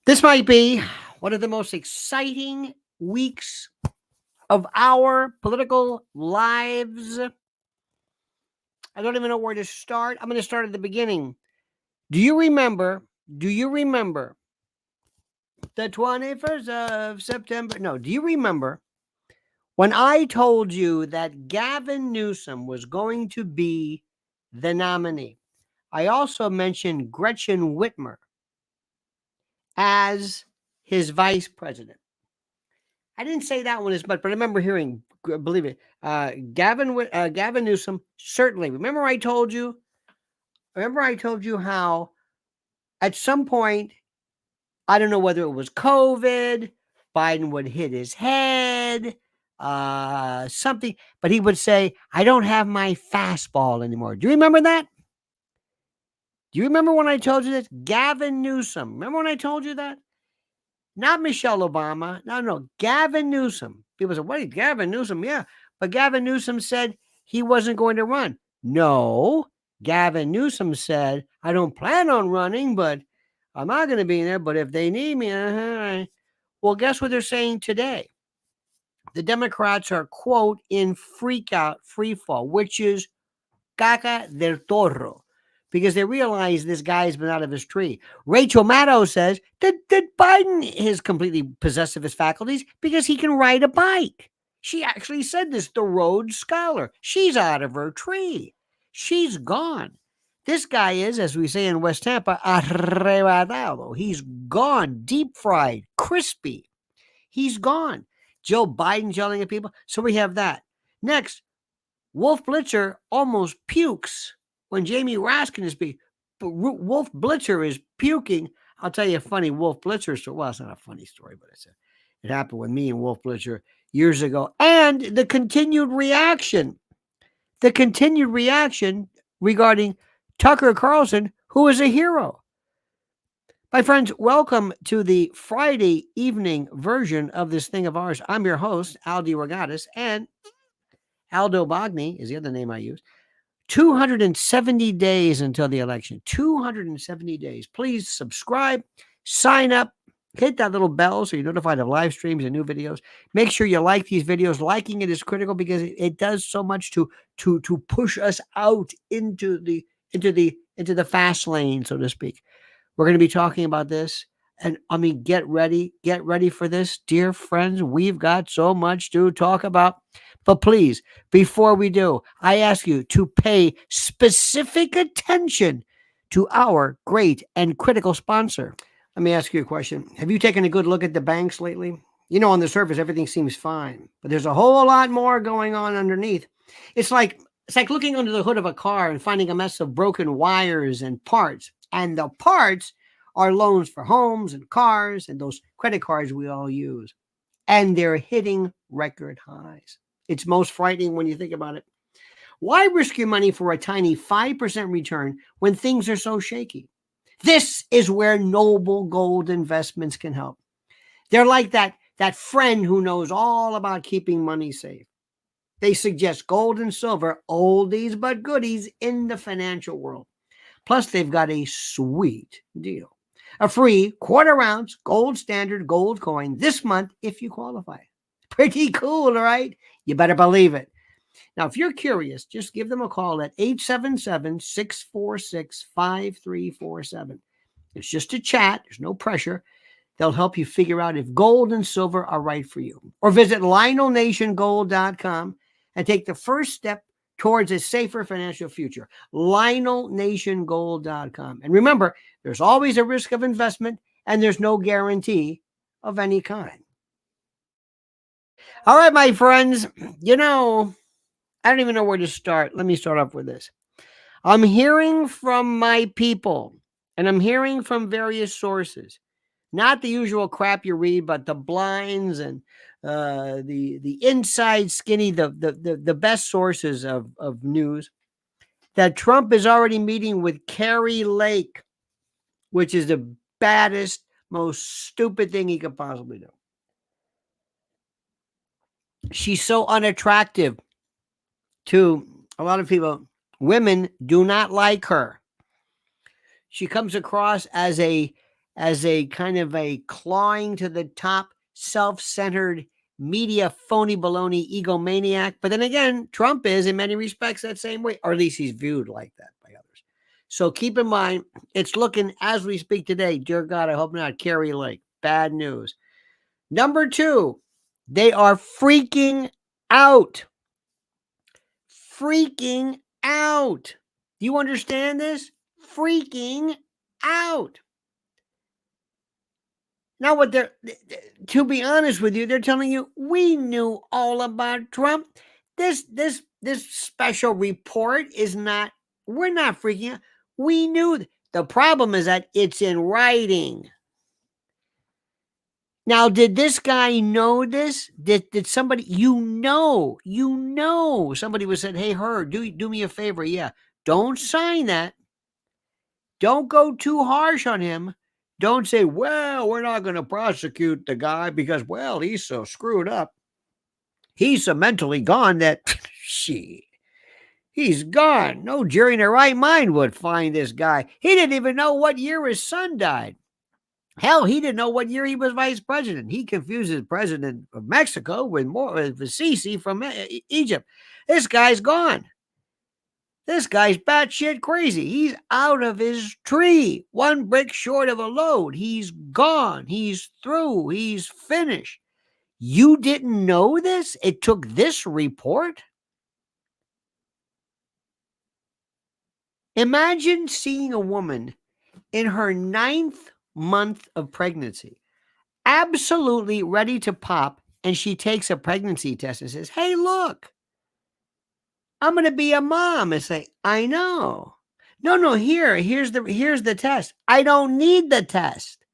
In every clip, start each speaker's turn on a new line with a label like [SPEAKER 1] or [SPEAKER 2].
[SPEAKER 1] This might be one of the most exciting weeks of our political lives. I don't even know where to start. I'm going to start at the beginning. Do you remember the 21st of September? No, do you remember when I told you that Gavin Newsom was going to be the nominee? I also mentioned Gretchen Whitmer as his vice president. I didn't say that one as much, but I remember hearing, believe it, Gavin Newsom, certainly. Remember I told you how at some point, I don't know whether it was COVID, Biden would hit his head, something, but he would say, I don't have my fastball anymore. Do you remember that? Do you remember when I told you this? Gavin Newsom. Remember when I told you that? Not Michelle Obama. No. Gavin Newsom. People say, wait, Gavin Newsom? Yeah. But Gavin Newsom said he wasn't going to run. No. Gavin Newsom said, I don't plan on running, but I'm not going to be in there. But if they need me, well, guess what they're saying today? The Democrats are, quote, in free fall, which is caca del toro, because they realize this guy's been out of his tree. Rachel Maddow says that Biden is completely possessed of his faculties because he can ride a bike. She actually said this, the Rhodes Scholar. She's out of her tree. She's gone. This guy is, as we say in West Tampa, arrebatado. He's gone, deep fried, crispy. He's gone. Joe Biden's yelling at people. So we have that. Next, Wolf Blitzer almost pukes when Jamie Raskin is speaking. Wolf Blitzer is puking. I'll tell you a funny Wolf Blitzer story. Well, it's not a funny story, but it happened with me and Wolf Blitzer years ago. And the continued reaction regarding Tucker Carlson, who is a hero. My friends, welcome to the Friday evening version of this thing of ours. I'm your host, Aldi Regatas, and Aldo Bogni is the other name I use. 270 days until the election. 270 days. Please subscribe, sign up, hit that little bell so you're notified of live streams and new videos. Make sure you like these videos. Liking it is critical because it does so much to push us out into the fast lane, so to speak. We're going to be talking about this. And I mean, get ready for this, dear friends. We've got so much to talk about. But please, before we do, I ask you to pay specific attention to our great and critical sponsor. Let me ask you a question. Have you taken a good look at the banks lately? You know, on the surface, everything seems fine, but there's a whole lot more going on underneath. It's like looking under the hood of a car and finding a mess of broken wires and parts. And the parts are loans for homes and cars and those credit cards we all use. And they're hitting record highs. It's most frightening when you think about it. Why risk your money for a tiny 5% return when things are so shaky? This is where Noble Gold Investments can help. They're like that friend who knows all about keeping money safe. They suggest gold and silver, oldies but goodies in the financial world. Plus, they've got a sweet deal. A free quarter-ounce gold standard gold coin this month if you qualify. Pretty cool, right? You better believe it. Now, if you're curious, just give them a call at 877-646-5347. It's just a chat. There's no pressure. They'll help you figure out if gold and silver are right for you. Or visit LionelNationGold.com and take the first step towards a safer financial future. LionelNationGold.com. And remember, there's always a risk of investment and there's no guarantee of any kind. All right, my friends, I don't even know where to start. Let me start off with this. I'm hearing from my people, and I'm hearing from various sources, not the usual crap you read, but the blinds and the inside skinny, the best sources of news, that Trump is already meeting with Carrie Lake, which is the baddest, most stupid thing he could possibly do. She's so unattractive to a lot of people. Women do not like her. She comes across as a as a kind of a clawing to the top, self-centered media phony baloney egomaniac. But then again, Trump is in many respects that same way, or at least he's viewed like that by others. So keep in mind, it's looking as we speak today, dear God, I hope not, Carrie Lake. Bad news. Number two, they are freaking out. Freaking out. Do you understand this? Freaking out. Now, what they're, to be honest with you, they're telling you, we knew all about Trump. This special report is not, we're not freaking out. We knew. The problem is that it's in writing. Now, did this guy know this? Did somebody, somebody was said, hey, do me a favor. Yeah. Don't sign that. Don't go too harsh on him. Don't say, well, we're not going to prosecute the guy because, well, he's so screwed up. He's so mentally gone that, he's gone. No jury in their right mind would find this guy. He didn't even know what year his son died. Hell, he didn't know what year he was vice president. He confuses president of Mexico with Sisi from Egypt. This guy's gone. This guy's batshit crazy. He's out of his tree. One brick short of a load. He's gone. He's through. He's finished. You didn't know this? It took this report? Imagine seeing a woman in her 9th month of pregnancy, absolutely ready to pop, and she takes a pregnancy test and says, hey, look, I'm going to be a mom. And say, I know. No, here's the test. I don't need the test.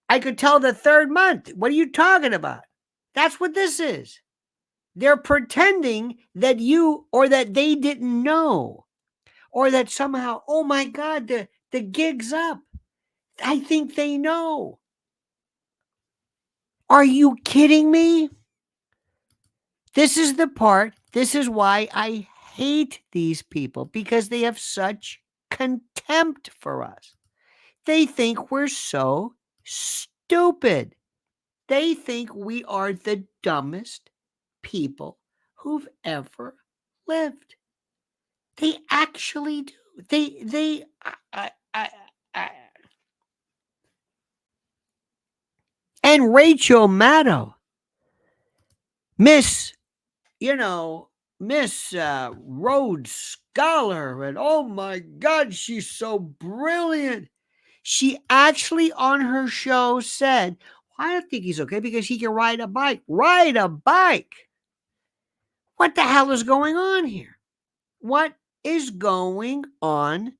[SPEAKER 1] I could tell the 3rd month. What are you talking about? That's what this is. They're pretending that you or that they didn't know, or that somehow, oh my God, the gig's up. I think they know. Are you kidding me? This is the part. This is why I hate these people, because they have such contempt for us. They think we're so stupid. They think we are the dumbest people who've ever lived. They actually do. And Rachel Maddow, Miss Rhodes Scholar, and oh my God, she's so brilliant. She actually on her show said, well, I don't think he's okay because he can ride a bike. Ride a bike? What the hell is going on here? What is going on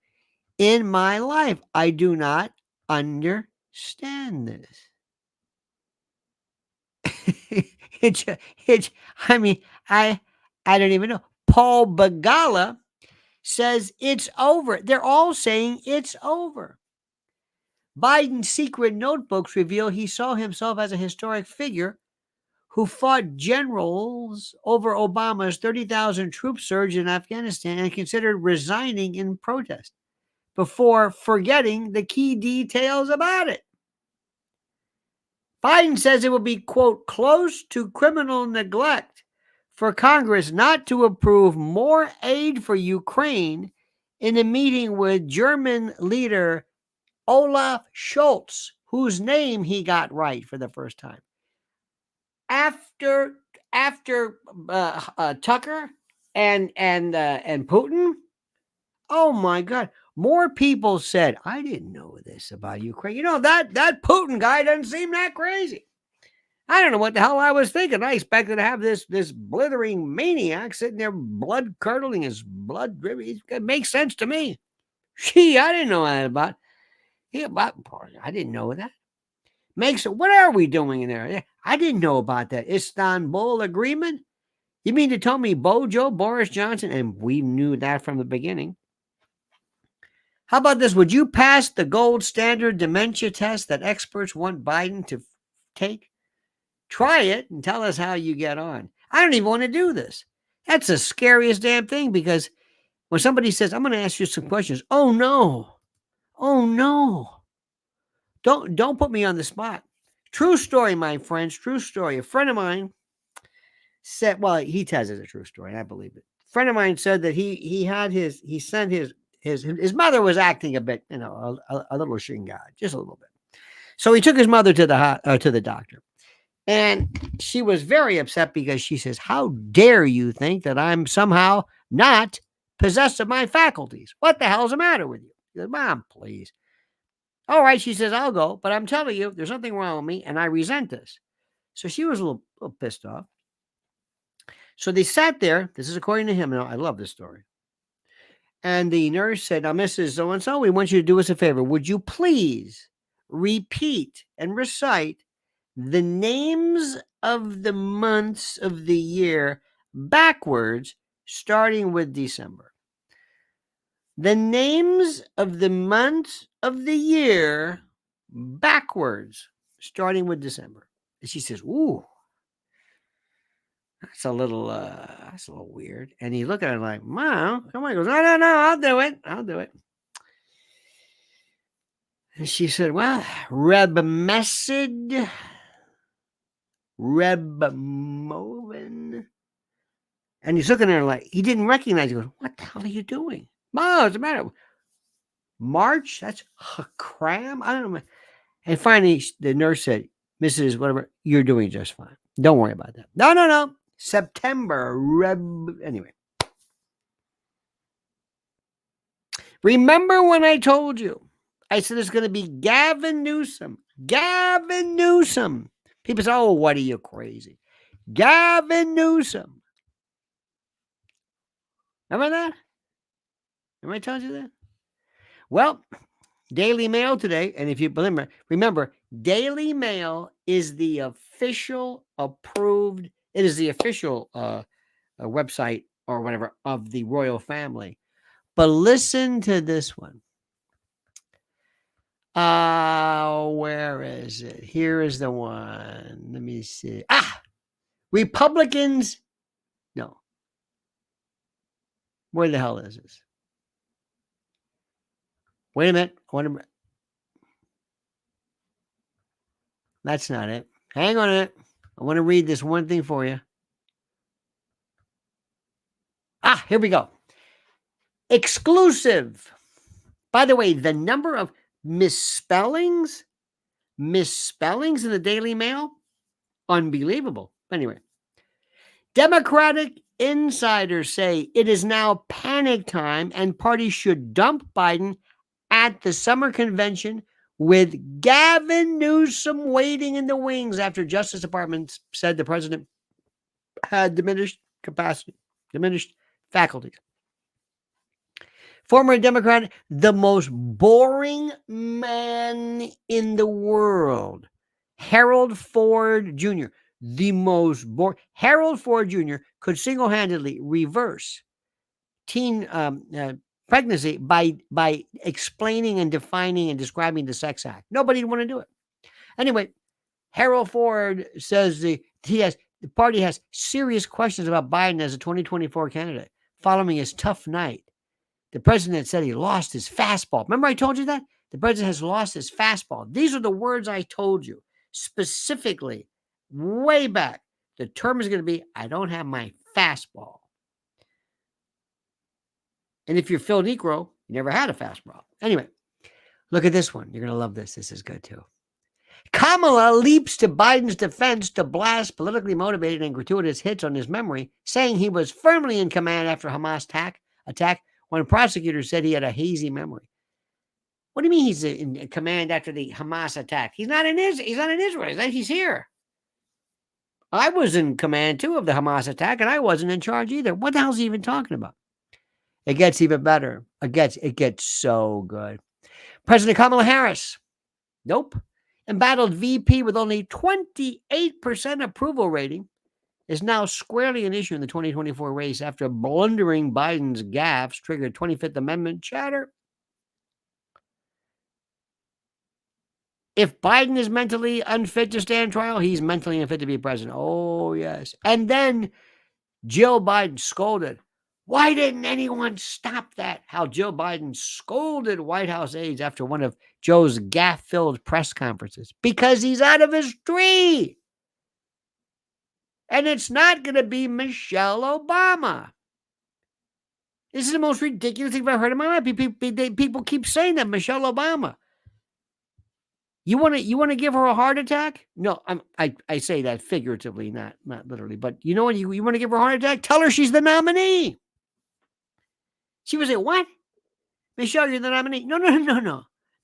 [SPEAKER 1] in my life? I do not understand this. I don't even know. Paul Begala says it's over. They're all saying it's over. Biden's secret notebooks reveal he saw himself as a historic figure who fought generals over Obama's 30,000 troop surge in Afghanistan and considered resigning in protest before forgetting the key details about it. Biden says it will be, quote, close to criminal neglect for Congress not to approve more aid for Ukraine in a meeting with German leader Olaf Scholz, whose name he got right for the first time. After Tucker and Putin, oh my God, more people said, I didn't know this about Ukraine. You know, that Putin guy doesn't seem that crazy. I don't know what the hell I was thinking. I expected to have this blithering maniac sitting there, blood curdling, his blood dripping. It makes sense to me. Gee, I didn't know that about. Yeah, but I didn't know that. What are we doing in there? I didn't know about that Istanbul agreement. You mean to tell me Boris Johnson, and we knew that from the beginning. How about this? Would you pass the gold standard dementia test that experts want Biden to take? Try it and tell us how you get on. I don't even want to do this. That's the scariest damn thing, because when somebody says, I'm going to ask you some questions. Oh no. Don't put me on the spot. True story, my friends. True story. A friend of mine said, well, he tells it's a true story, and I believe it. A friend of mine said that he sent his mother was acting a bit, a little shingai, just a little bit. So he took his mother to the doctor, and she was very upset because she says, "How dare you think that I'm somehow not possessed of my faculties? What the hell's the matter with you?" He goes, "Mom, please." All right, she says, "I'll go, but I'm telling you, there's something wrong with me, and I resent this." So she was a little pissed off. So they sat there. This is according to him. Now, I love this story. And the nurse said, "Now, Mrs. So-and-so, we want you to do us a favor. Would you please repeat and recite the names of the months of the year backwards, starting with December? The names of the months of the year backwards, starting with December." And she says, "Ooh, that's a little weird." And he looked at her like, "Mom, come on." He goes, "No, I'll do it. And she said, "Well, Reb Mesid, Reb Movin." And he's looking at her like he didn't recognize. He goes, "What the hell are you doing? Mom, what's the matter? March? That's Hakram? I don't know." And finally, the nurse said, "Mrs. Whatever, you're doing just fine. Don't worry about that." No. September, anyway. Remember when I told you? I said it's going to be Gavin Newsom. Gavin Newsom. People say, "Oh, what are you crazy?" Gavin Newsom. Remember that? Remember I told you that? Well, Daily Mail today, and if you remember, Daily Mail is the official approved, it is the official website or whatever of the royal family. But listen to this one. Where is it? Here is the one. Let me see. Republicans. No. Where the hell is this? Wait a minute. That's not it. Hang on a minute. I want to read this one thing for you. Here we go. Exclusive. By the way, the number of misspellings in the Daily Mail, unbelievable. Anyway, Democratic insiders say it is now panic time and parties should dump Biden at the summer convention, with Gavin Newsom waiting in the wings after Justice Department said the president had diminished faculties. Former Democrat, the most boring man in the world, Harold Ford Jr., the most boring. Harold Ford Jr. could single-handedly reverse teen pregnancy by explaining and defining and describing the sex act. Nobody would want to do it. Anyway, Harold Ford says the party has serious questions about Biden as a 2024 candidate following his tough night. The president said he lost his fastball. Remember I told you that? The president has lost his fastball. These are the words I told you specifically way back. The term is going to be, "I don't have my fastball." And if you're Phil Negro, you never had a fastball. Anyway, look at this one. You're going to love this. This is good too. Kamala leaps to Biden's defense to blast politically motivated and gratuitous hits on his memory, saying he was firmly in command after Hamas attack when prosecutors said he had a hazy memory. What do you mean he's in command after the Hamas attack? He's not in Israel. He's here. I was in command too of the Hamas attack, and I wasn't in charge either. What the hell is he even talking about? It gets even better. It gets so good. President Kamala Harris. Nope. Embattled VP with only 28% approval rating is now squarely an issue in the 2024 race after blundering Biden's gaffes triggered 25th Amendment chatter. If Biden is mentally unfit to stand trial, he's mentally unfit to be president. Oh, yes. And then Jill Biden scolded. Why didn't anyone stop that? How Joe Biden scolded White House aides after one of Joe's gaffe-filled press conferences. Because he's out of his tree. And it's not going to be Michelle Obama. This is the most ridiculous thing I've ever heard in my life. People keep saying that, Michelle Obama. You want to give her a heart attack? No, I say that figuratively, not literally. But you know what? You want to give her a heart attack? Tell her she's the nominee. She would say, "What? Michelle, you're the nominee?" No.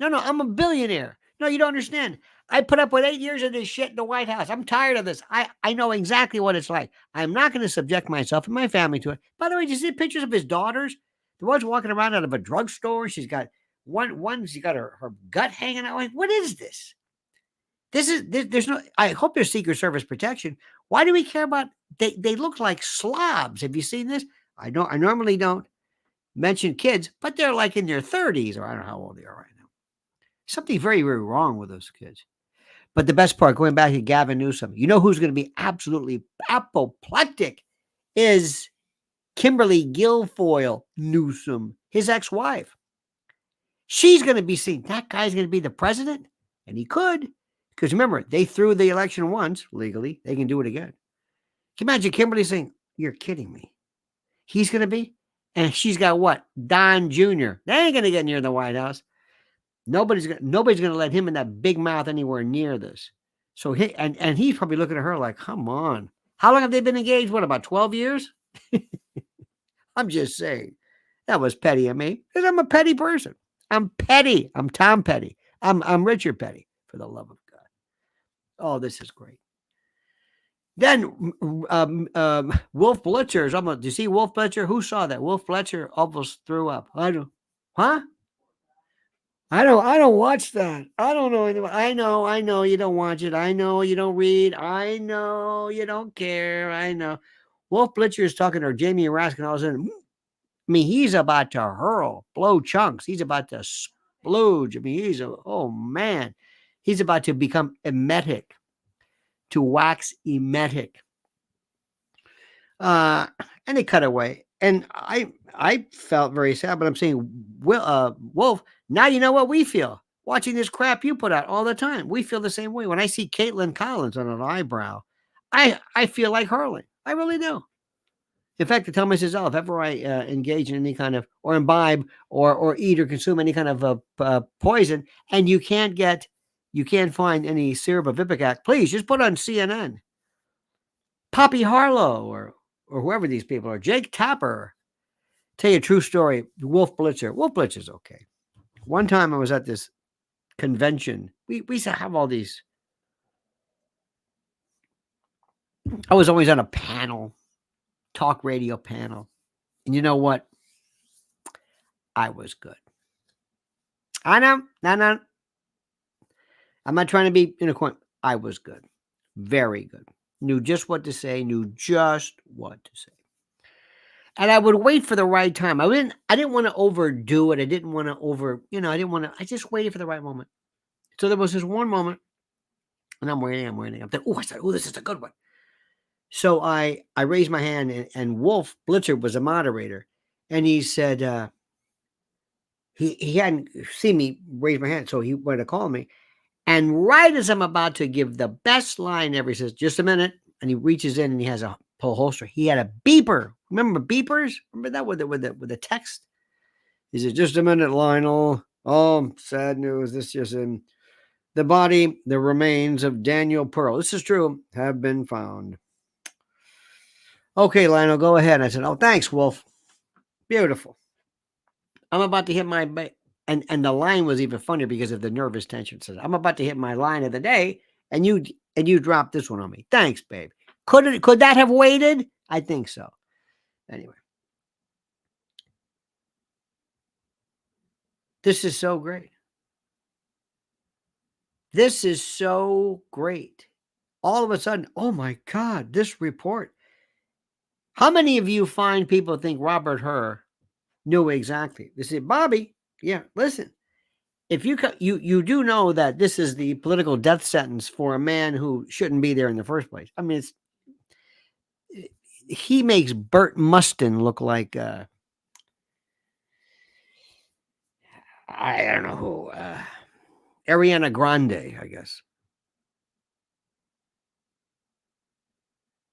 [SPEAKER 1] I'm a billionaire. No, you don't understand. I put up with 8 years of this shit in the White House. I'm tired of this. I know exactly what it's like. I'm not going to subject myself and my family to it. By the way, did you see pictures of his daughters? The one's walking around out of a drugstore. She's got she's got her gut hanging out. Like, what is this? There's no, I hope there's Secret Service protection. Why do we care about, they look like slobs. Have you seen this? I normally don't mention kids, but they're like in their 30s, or I don't know how old they are right now. Something very, very wrong with those kids. But the best part, going back to Gavin Newsom, you know who's going to be absolutely apoplectic is Kimberly Guilfoyle Newsom, his ex-wife. She's going to be seen. That guy's going to be the president, and he could. Because remember, they threw the election once legally. They can do it again. Can you imagine Kimberly saying, "You're kidding me"? He's going to be? And she's got what? Don Jr. They ain't going to get near the White House. Nobody's going to let him and that big mouth anywhere near this. So he's probably looking at her like, come on. How long have they been engaged? What, about 12 years? I'm just saying. That was petty of me. Because I'm a petty person. I'm petty. I'm Tom Petty. I'm Richard Petty, for the love of God. Oh, this is great. Then Wolf Blitzer is almost. Do you see Wolf Blitzer? Who saw that? Wolf Blitzer almost threw up. I don't. Huh? I don't watch that. I don't know anyone. I know you don't watch it. I know you don't read. I know you don't care. I know. Wolf Blitzer is talking to Jamie Raskin all of a sudden. I mean, he's about to blow chunks. He's about to splooge. I mean, oh man. He's about to become emetic, to wax emetic. And they cut away. And I felt very sad, but I'm saying, Wolf, now you know what we feel. Watching this crap you put out all the time. We feel the same way. When I see Caitlin Collins on an eyebrow, I feel like hurling. I really do. In fact, I tell myself, if ever I engage in any kind of, or imbibe, or eat or consume any kind of poison, and you can't find any syrup of Ipecac, please just put on CNN. Poppy Harlow or whoever these people are, Jake Tapper. Tell you a true story. Wolf Blitzer. Wolf Blitzer's okay. One time I was at this convention. We used to have all these. I was always on a panel, talk radio panel. And you know what? I was good. I know. No. I'm not trying to be in a corner. I was good. Very good. Knew just what to say. And I would wait for the right time. I didn't want to overdo it. I didn't want to I just waited for the right moment. So there was this one moment, and I'm waiting. I'm thinking, I said, this is a good one. So I raised my hand, and Wolf Blitzer was a moderator, and he said, he hadn't seen me raise my hand, so he wanted to call me. And right as I'm about to give the best line ever, he says, "Just a minute," and he reaches in and he has a pull holster. He had a beeper. Remember beepers? Remember that with the text? He said, "Just a minute, Lionel. Oh, sad news. This just in. The body, the remains of Daniel Pearl. This is true. Have been found." Okay, Lionel, go ahead. I said, "Oh, thanks, Wolf. Beautiful." I'm about to hit my and the line was even funnier because of the nervous tension. So I'm about to hit my line of the day, and you dropped this one on me. Thanks, babe. Could that have waited? I think so. Anyway. This is so great. This is so great. All of a sudden, oh my God, this report. How many of you find people think Robert Hur knew exactly? They say, Bobby, yeah, listen. If you do know that this is the political death sentence for a man who shouldn't be there in the first place. I mean, he makes Burt Mustin look like I don't know who, Ariana Grande, I guess.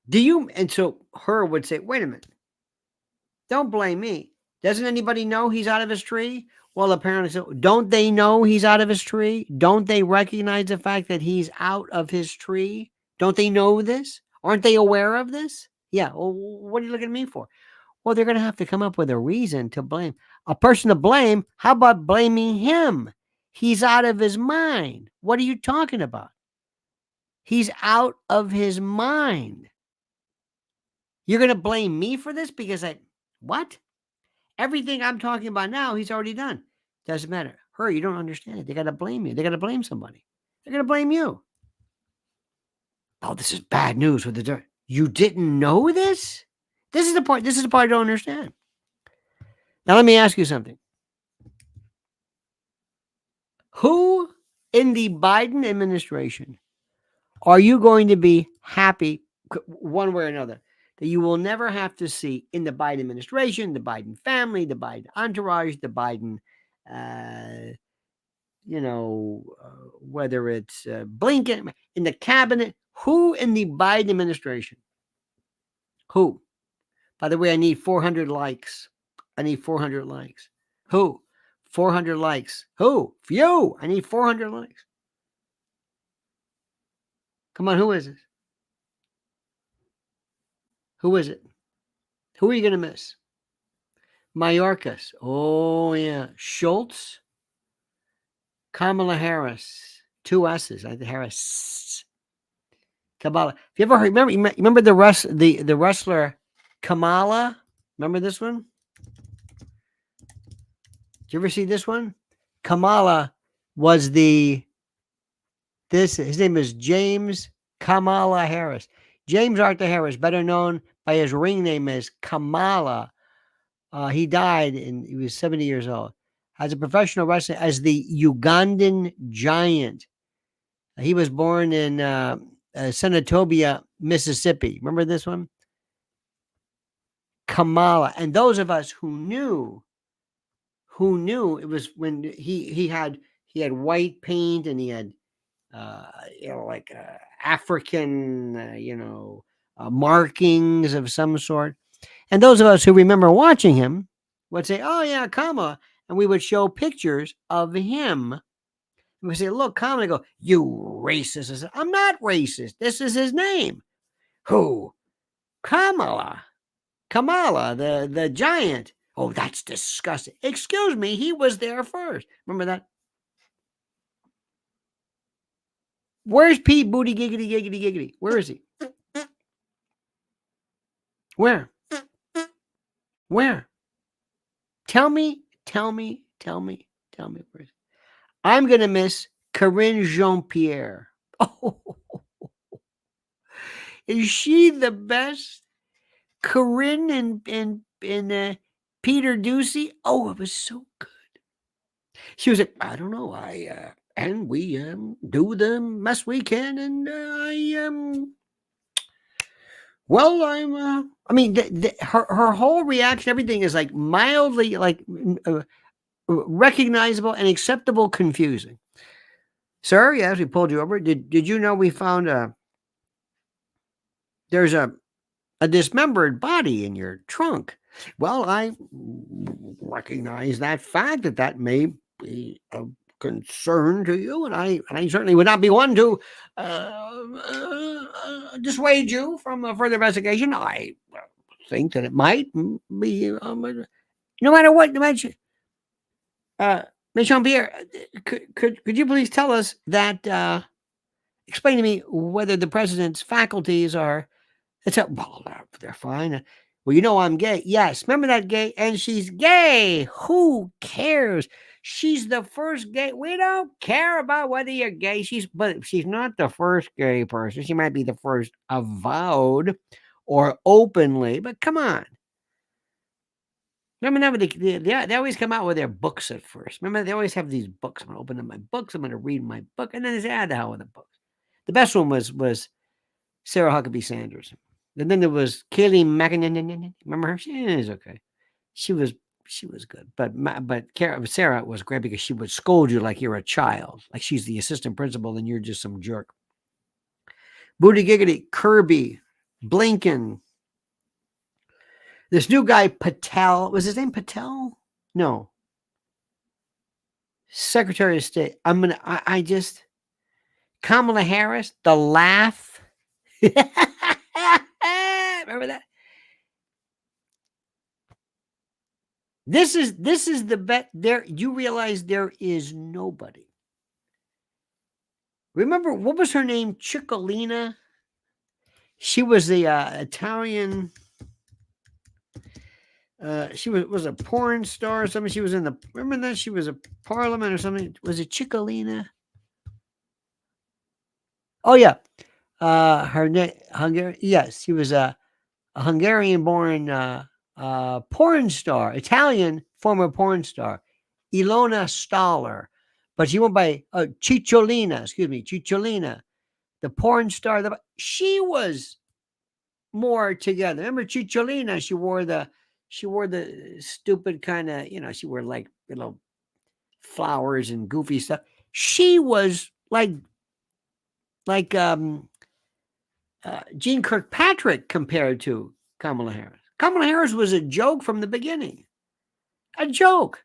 [SPEAKER 1] Do you? And so her would say, "Wait a minute, don't blame me. Doesn't anybody know he's out of his tree?" Well, apparently so. Don't they know he's out of his tree? Don't they recognize the fact that he's out of his tree? Don't they know this? Aren't they aware of this? Yeah. Well, what are you looking at me for? Well, they're going to have to come up with a reason to blame. A person to blame. How about blaming him? He's out of his mind. What are you talking about? He's out of his mind. You're going to blame me for this because what? Everything I'm talking about now, he's already done. Doesn't matter. Her, you don't understand it. They got to blame you. They got to blame somebody. They're going to blame you. Oh, this is bad news with the dirt. You didn't know this? This is the part. This is the part I don't understand. Now, let me ask you something. Who in the Biden administration are you going to be happy one way or another that you will never have to see in the Biden administration, the Biden family, the Biden entourage, the Biden, whether it's Blinken in the cabinet? Who in the Biden administration? Who? By the way, I need 400 likes. I need 400 likes. Who? 400 likes. Who? You. I need 400 likes. Come on, who is it? Who is it? Who are you going to miss? Mayorkas. Oh, yeah. Schultz. Kamala Harris. 2 S's. I think Harris. Kamala. Have you ever heard? Remember the wrestler Kamala? Remember this one? Did you ever see this one? Kamala was his name is James Kamala Harris. James Arthur Harris, better known by his ring name as Kamala. He died and he was 70 years old. As a professional wrestler, as the Ugandan Giant. He was born in Senatobia, Mississippi. Remember this one? Kamala. And those of us who knew it was when he had white paint and he had African markings of some sort. And those of us who remember watching him would say, "Oh yeah, Kamala," and we would show pictures of him. And we say, "Look, Kamala." Go, "You racist!" I said, "I'm not racist. This is his name." Who? Kamala, the giant. Oh, that's disgusting. Excuse me, he was there first. Remember that? Where's Pete Booty Giggity Giggity Giggity? Where is he? Where? Where? Tell me where is he? I'm going to miss Corinne Jean-Pierre. Oh, is she the best? Corinne and Peter Ducey. Oh, it was so good. She was like, I don't know. And we do the best we can, and well, I mean, her whole reaction, everything is like mildly like recognizable and acceptable confusing. Sir, yes, we pulled you over. Did you know we found there's a dismembered body in your trunk? Well, I recognize that fact that may be a concern to you, and I certainly would not be one to dissuade you from further investigation. I think that it might be, no matter what. Miss Jean-Pierre, could you please tell us that? Explain to me whether the president's faculties are. Well, they're fine. Well, you know I'm gay. Yes, remember that gay? And she's gay. Who cares? She's the first gay. We don't care about whether you're gay. But she's not the first gay person. She might be the first avowed or openly. But come on. Remember, they always come out with their books at first. Remember, they always have these books. I'm going to open up my books. I'm going to read my book. And then they say, the hell with the books. The best one was Sarah Huckabee Sanders. And then there was Kaylee McEnany. Remember her? She is okay. She was good, but Sarah was great because she would scold you like you're a child, like she's the assistant principal and you're just some jerk. Booty Giggity, Kirby, Blinken. This new guy, Patel, was his name Patel? No. Secretary of State. I just, Kamala Harris, the laugh. Remember that? This is the bet there. You realize there is nobody. Remember, what was her name? Ciccolina. She was the Italian. She was a porn star or something. She was in the. Remember that she was a parliament or something. Was it Ciccolina? Oh yeah, her name Hungary. Yes, she was a Hungarian-born porn star, Italian former porn star, Ilona Staller, but she went by Cicciolina. Excuse me, Cicciolina, the porn star. She was more together. Remember Cicciolina? She wore the stupid kind of, she wore like, flowers and goofy stuff. She was like Jean Kirkpatrick compared to Kamala Harris. Kamala Harris was a joke from the beginning. A joke.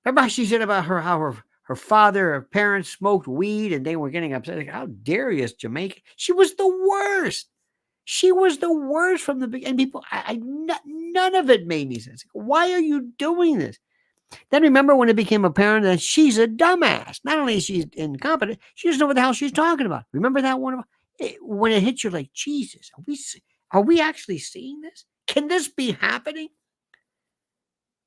[SPEAKER 1] Remember how she said about how her father, her parents smoked weed and they were getting upset. Like, how dare you, Jamaican? She was the worst. She was the worst from the beginning. And people, none of it made me sense. Why are you doing this? Then remember when it became apparent that she's a dumbass. Not only is she incompetent, she doesn't know what the hell she's talking about. Remember that one? When it hits you like, Jesus, are we actually seeing this? Can this be happening?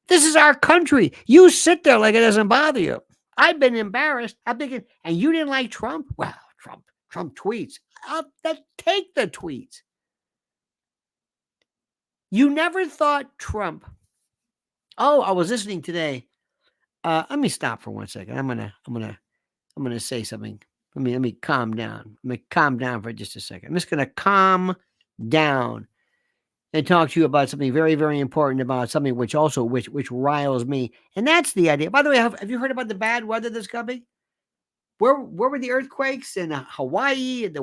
[SPEAKER 1] This is our country. You sit there like it doesn't bother you. I've been embarrassed. I'm thinking, and you didn't like Trump? Well, Trump tweets. Take the tweets. You never thought Trump. Oh, I was listening today. Let me stop for 1 second. I'm gonna say something. Let me calm down. Let me calm down for just a second. I'm just gonna calm down and talk to you about something very, very important, about something which riles me, and that's the idea. By the way, have you heard about the bad weather that's coming? Where were the earthquakes in Hawaii and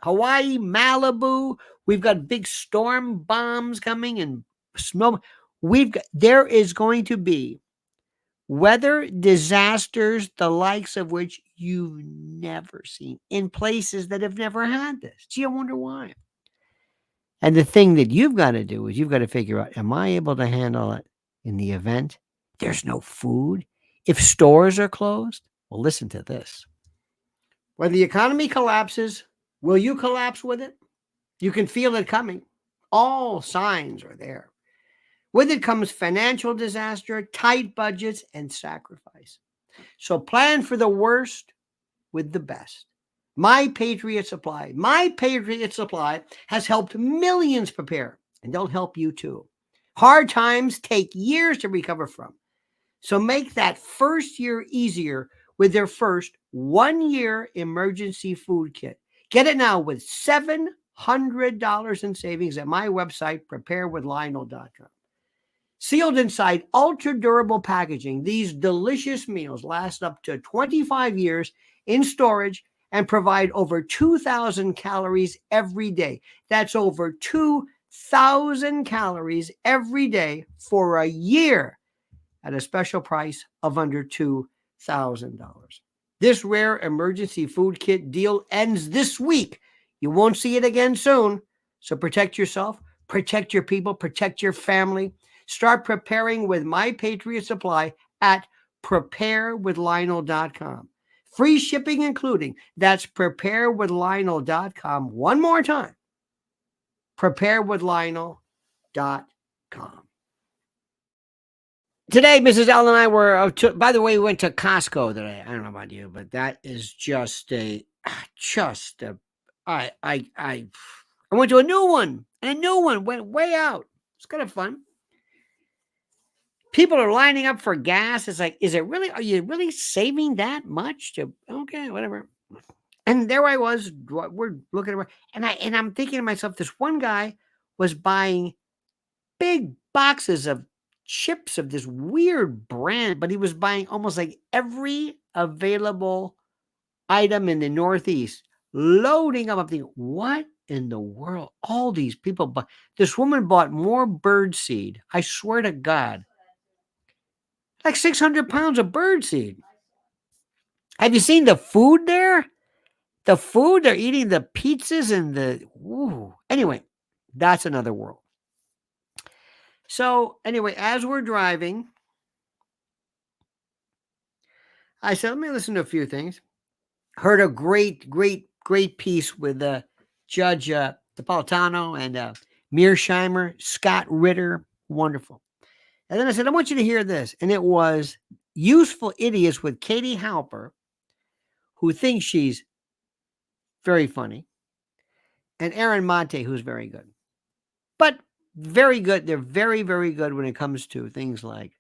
[SPEAKER 1] Hawaii, Malibu? We've got big storm bombs coming and snow. There is going to be weather disasters, the likes of which you've never seen in places that have never had this. Gee, I wonder why. And the thing that you've got to do is you've got to figure out, am I able to handle it in the event there's no food? If stores are closed? Well, listen to this. When the economy collapses, will you collapse with it? You can feel it coming. All signs are there. With it comes financial disaster, tight budgets, and sacrifice. So plan for the worst with the best. My Patriot Supply has helped millions prepare, and they'll help you too. Hard times take years to recover from. So make that first year easier with their first 1-year emergency food kit. Get it now with $700 in savings at my website, preparewithlionel.com. Sealed inside ultra-durable packaging, these delicious meals last up to 25 years in storage and provide over 2,000 calories every day. That's over 2,000 calories every day for a year at a special price of under $2,000. This rare emergency food kit deal ends this week. You won't see it again soon. So protect yourself, protect your people, protect your family. Start preparing with My Patriot Supply at preparewithlionel.com. Free shipping including. That's preparewithlionel.com. One more time. Preparewithlionel.com. Today, Mrs. L and I were, by the way, we went to Costco today. I don't know about you, but that is I went to a new one, and a new one went way out. It's kind of fun. People are lining up for gas. It's like, are you really saving that much okay, whatever. And there I was, we're looking around, and I'm thinking to myself, this one guy was buying big boxes of chips of this weird brand, but he was buying almost like every available item in the Northeast, loading up. I'm thinking, what in the world? All these people, but this woman bought more bird seed. I swear to God, like 600 pounds of bird seed. Have you seen the food there? The food they're eating, the pizzas and the anyway, that's another world. So anyway, as we're driving, I said, let me listen to a few things. Heard a great piece with Judge Napolitano and Mearsheimer, Scott Ritter, wonderful. And then I said, I want you to hear this. And it was Useful Idiots with Katie Halper, who thinks she's very funny, and Aaron Monte, who's very good. But very good. They're very, very good when it comes to things like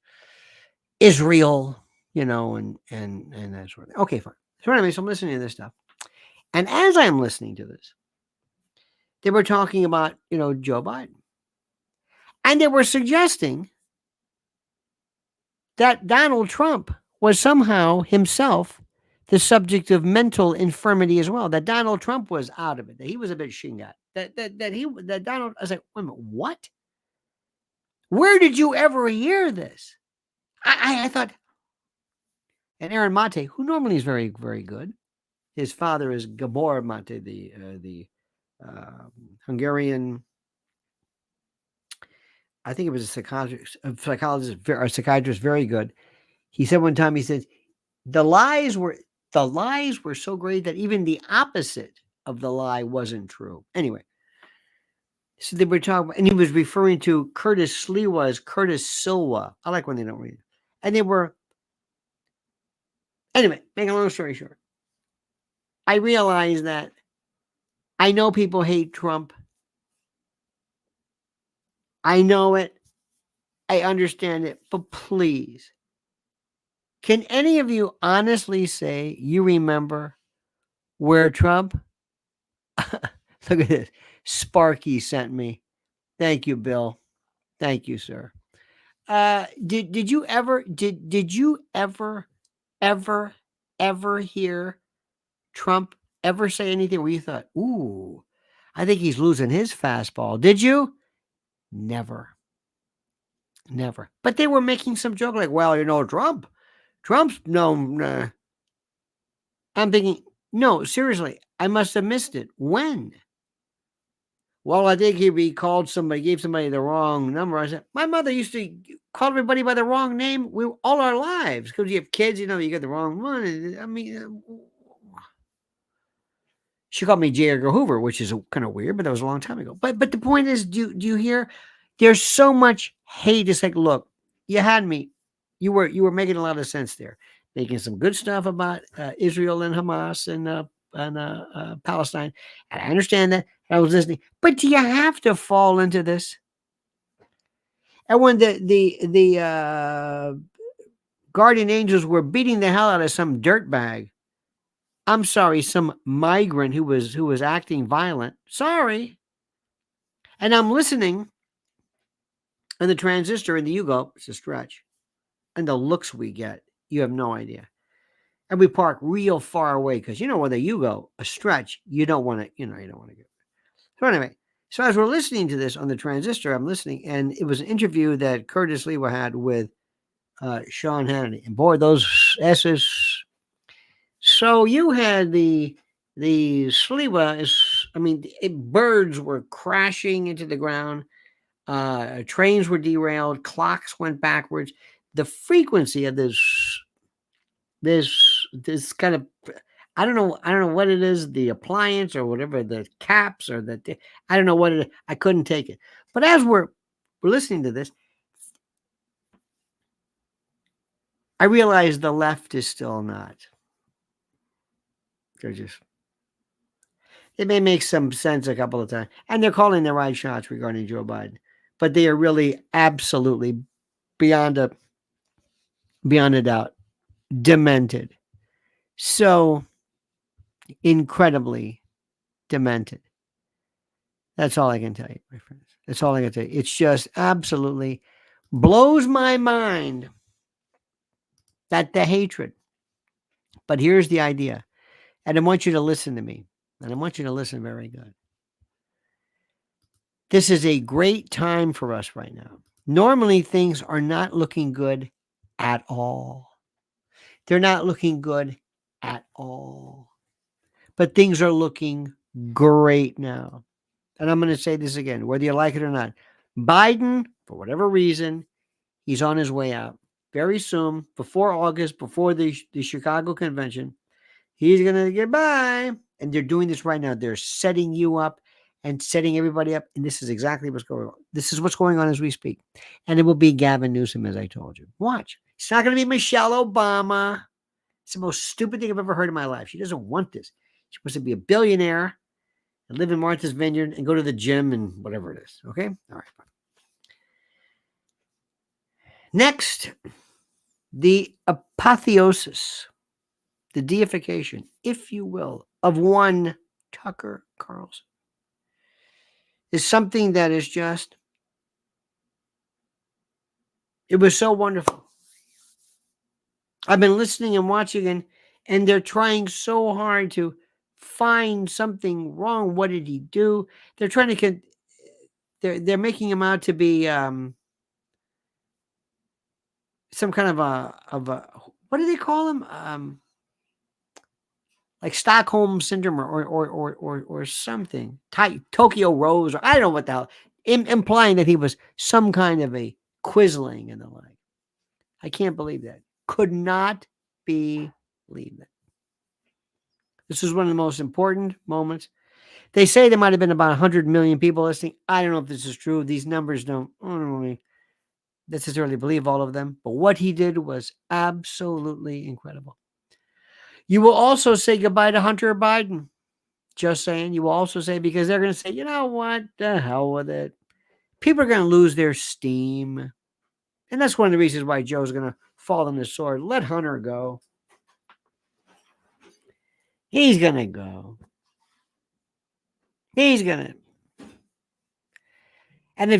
[SPEAKER 1] Israel, and that sort of thing. Okay, fine. So anyway, so I'm listening to this stuff. And as I'm listening to this, they were talking about, Joe Biden. And they were suggesting that Donald Trump was somehow himself the subject of mental infirmity as well, that Donald Trump was out of it, that he was a bit shingat, that Donald, I was like, wait a minute, what? Where did you ever hear this? I thought, and Aaron Mate, who normally is very, very good, his father is Gabor Mate, the Hungarian, I think it was a psychiatrist, very good. He said one time, he said, the lies were so great that even the opposite of the lie wasn't true. Anyway, so they were talking, and he was referring to Curtis Sliwa as Curtis Silva. I like when they don't read it. And they were, anyway, make a long story short, I realized that I know people hate Trump. I know it. I understand it. But please, can any of you honestly say you remember where Trump? Look at this. Sparky sent me. Thank you, Bill. Thank you, sir. Did you ever ever hear Trump ever say anything where you thought, ooh, I think he's losing his fastball? Did you? Never. But they were making some joke like, well, Trump's no. I'm thinking, no, seriously, I must have missed it. When? Well, I think he gave somebody the wrong number. I said, my mother used to call everybody by the wrong name all our lives because you have kids, you get the wrong one. I mean, she called me J. Edgar Hoover, which is kind of weird, but that was a long time ago. But the point is, do you hear? There's so much hate. It's like, look, you had me. You were making a lot of sense there, making some good stuff about Israel and Hamas and Palestine. And I understand that. I was listening, but do you have to fall into this? And when the guardian angels were beating the hell out of some dirtbag, I'm sorry, some migrant who was acting violent. Sorry. And I'm listening, and the transistor and the Yugo, it's a stretch. And the looks we get, you have no idea. And we park real far away because with a Yugo, a stretch, you don't want to, you don't want to get. So anyway, so as we're listening to this on the transistor, I'm listening, and it was an interview that Curtis Lewa had with Sean Hannity. And boy, those S's. So you had the Sliwa is, birds were crashing into the ground. Trains were derailed. Clocks went backwards. The frequency of this kind of, I don't know what it is, the appliance or whatever, the caps or I don't know what it is. I couldn't take it. But as we're listening to this, I realize the left is still not. It may make some sense a couple of times. And they're calling the right shots regarding Joe Biden. But they are really absolutely beyond a doubt demented. So incredibly demented. That's all I can tell you, my friends. That's all I can tell you. It's just absolutely blows my mind that the hatred. But here's the idea. And I want you to listen to me. And I want you to listen very good. This is a great time for us right now. Normally, things are not looking good at all. They're not looking good at all. But things are looking great now. And I'm going to say this again, whether you like it or not. Biden, for whatever reason, he's on his way out. Very soon, before August, before the Chicago convention, he's going to get by. And they're doing this right now. They're setting you up and setting everybody up. And this is exactly what's going on. This is what's going on as we speak. And it will be Gavin Newsom, as I told you. Watch. It's not going to be Michelle Obama. It's the most stupid thing I've ever heard in my life. She doesn't want this. She wants to be a billionaire and live in Martha's Vineyard and go to the gym and whatever it is. Okay? All right. Next, the apotheosis, the deification, if you will, of one Tucker Carlson is something that is just, it was so wonderful. I've been listening and watching, and they're trying so hard to find something wrong. What did he do? They're trying to, they're making him out to be some kind of a, what do they call him? Like Stockholm syndrome or something. Tokyo Rose, or I don't know what the hell, implying that he was some kind of a quisling and the like. I can't believe that. Could not believe that. This is one of the most important moments. They say there might have been about 100 million people listening. I don't know if this is true. These numbers don't really necessarily believe all of them. But what he did was absolutely incredible. You will also say goodbye to Hunter Biden. Just saying. You will also say, because they're going to say, you know what? The hell with it. People are going to lose their steam. And that's one of the reasons why Joe's going to fall on the sword. Let Hunter go. He's going to go. He's going to. And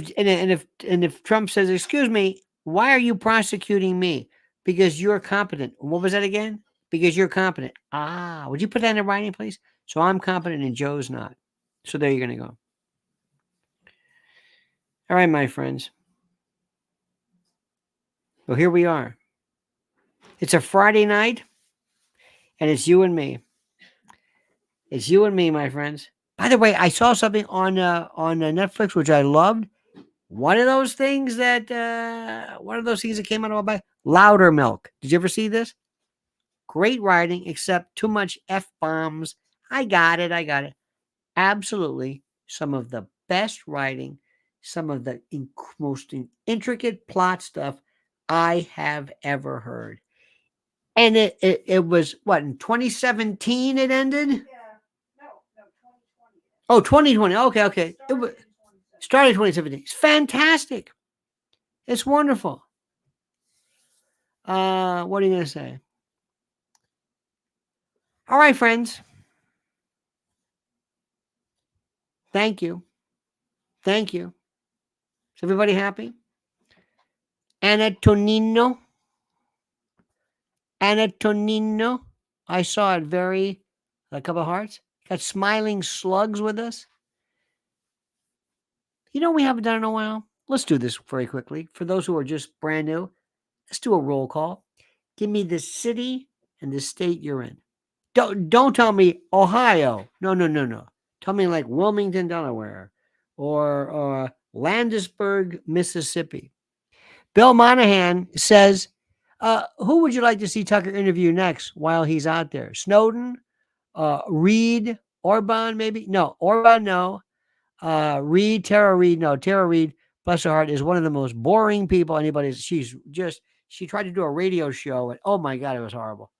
[SPEAKER 1] if Trump says, excuse me, why are you prosecuting me? Because you're competent. What was that again? Because you're competent. Would you put that in writing, please? So I'm competent and Joe's not. So there you're going to go. All right, my friends. Well, here we are. It's a Friday night, and it's you and me. It's you and me, my friends. By the way, I saw something on Netflix which I loved. One of those things that came out of my Louder Milk. Did you ever see this? Great writing, except too much F-bombs. I got it. Absolutely, some of the best writing, some of the most intricate plot stuff I have ever heard. And it was, what, in 2017 it ended? Yeah. No, 2020. Oh, 2020. Okay. It started 2017. It's fantastic. It's wonderful. What are you going to say? All right, friends. Thank you. Is everybody happy? Anatonino. I saw it a couple of hearts. Got smiling slugs with us. You know, we haven't done it in a while. Let's do this very quickly. For those who are just brand new, let's do a roll call. Give me the city and the state you're in. Don't tell me Ohio. No. Tell me like Wilmington, Delaware, or Landisburg, Mississippi. Bill Monahan says, who would you like to see Tucker interview next while he's out there? Snowden, Reed, Orban, maybe? No, Orban, no. Reed, Tara Reid, no. Tara Reid, bless her heart, is one of the most boring people anybody's. She tried to do a radio show, and oh my God, it was horrible.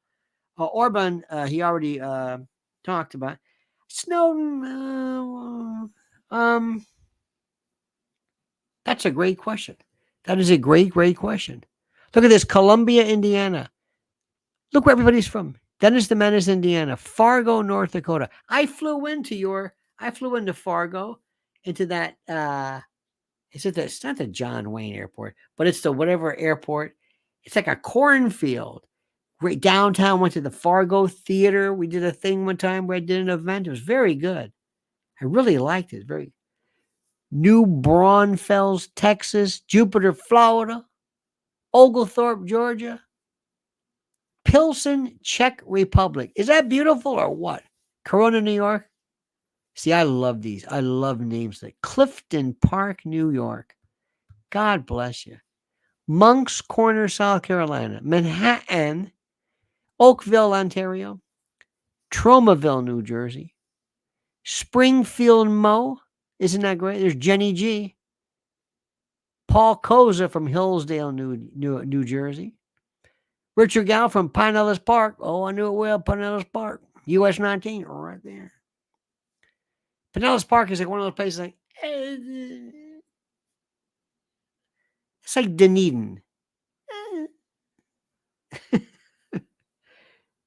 [SPEAKER 1] Orban, he already talked about. Snowden, that's a great question. That is a great question. Look at this, Columbia, Indiana. Look where everybody's from. Dennis the Menace, Indiana. Fargo, North Dakota. I flew into Fargo, into that, it's not the John Wayne Airport, but it's the whatever airport. It's like a cornfield. Right downtown, went to the Fargo Theater. We did a thing one time where I did an event. It was very good. I really liked it. Very New Braunfels, Texas, Jupiter, Florida, Oglethorpe, Georgia, Pilsen, Czech Republic. Is that beautiful or what? Corona, New York. See, I love these. I love names like Clifton Park, New York. God bless you. Moncks Corner, South Carolina. Manhattan, Oakville, Ontario. Tromaville, New Jersey. Springfield, Mo. Isn't that great? There's Jenny G. Paul Koza from Hillsdale, New Jersey. Richard Gal from Pinellas Park. Oh, I knew it well. Pinellas Park. US 19, right there. Pinellas Park is like one of those places like, it's like Dunedin.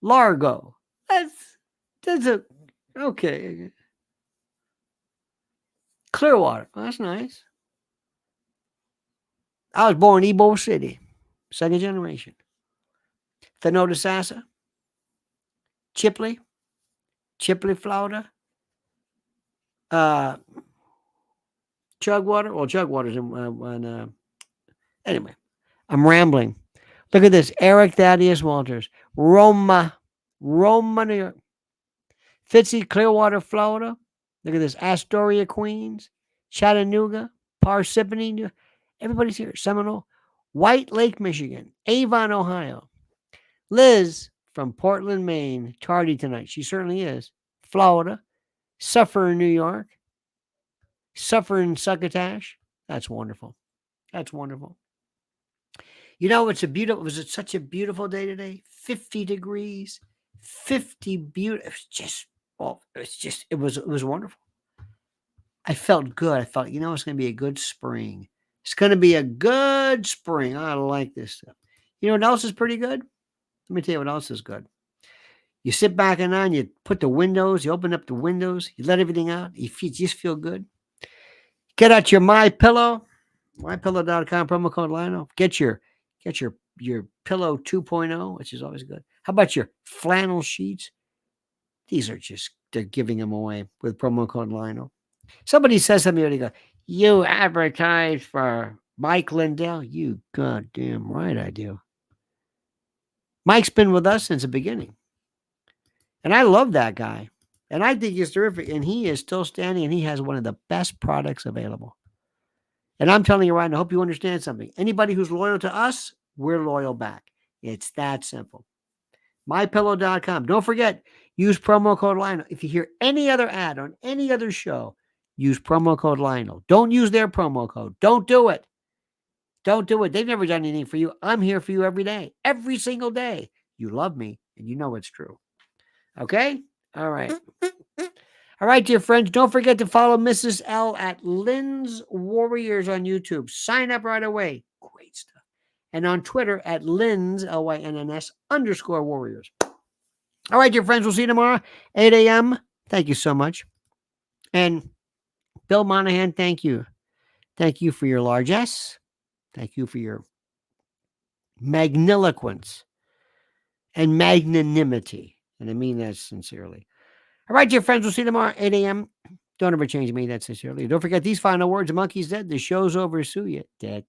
[SPEAKER 1] Largo. That's a, okay. Clearwater. Oh, that's nice. I was born in Ebo City, second generation. Thenota Sassa, Chipley, Florida. Chugwater. Well, Chugwater's in, anyway, I'm rambling. Look at this. Eric Thaddeus Walters. Roma, New York. Fitzy, Clearwater, Florida. Look at this. Astoria, Queens. Chattanooga. Parsippany. Everybody's here. Seminole. White Lake, Michigan. Avon, Ohio. Liz from Portland, Maine. Tardy tonight. She certainly is. Florida. Suffer, New York. Suffer in Succotash. That's wonderful. That's wonderful. You know, was it such a beautiful day today? 50 degrees. 50 beautiful. It was wonderful. I felt good. I felt, it's going to be a good spring. It's going to be a good spring. I like this stuff. You know what else is pretty good? Let me tell you what else is good. You sit back and on, you put the windows, you open up the windows, you let everything out. You just feel good. Get out your MyPillow, mypillow.com, promo code Lionel. Get your pillow 2.0, which is always good. How about your flannel sheets? They're giving them away with promo code Lionel. Somebody says something, they go, you advertise for Mike Lindell? You goddamn right I do. Mike's been with us since the beginning. And I love that guy. And I think he's terrific. And he is still standing, and he has one of the best products available. And I'm telling you right now, I hope you understand something. Anybody who's loyal to us, we're loyal back. It's that simple. MyPillow.com. Don't forget, use promo code Lionel. If you hear any other ad on any other show, use promo code Lionel. Don't use their promo code. Don't do it. Don't do it. They've never done anything for you. I'm here for you every day. Every single day. You love me, and you know it's true. Okay? All right. All right, dear friends, don't forget to follow Mrs. L at Lynn's Warriors on YouTube. Sign up right away. Great stuff. And on Twitter at Lynn's, LYNNS _Warriors. All right, dear friends, we'll see you tomorrow, 8 a.m. Thank you so much. And Bill Monahan, thank you. Thank you for your largesse. Thank you for your magniloquence and magnanimity. And I mean that sincerely. All right, dear friends, we'll see you tomorrow, 8 a.m. Don't ever change me that sincerely. Don't forget these final words. The monkey's dead. The show's over. Sue you. Dead.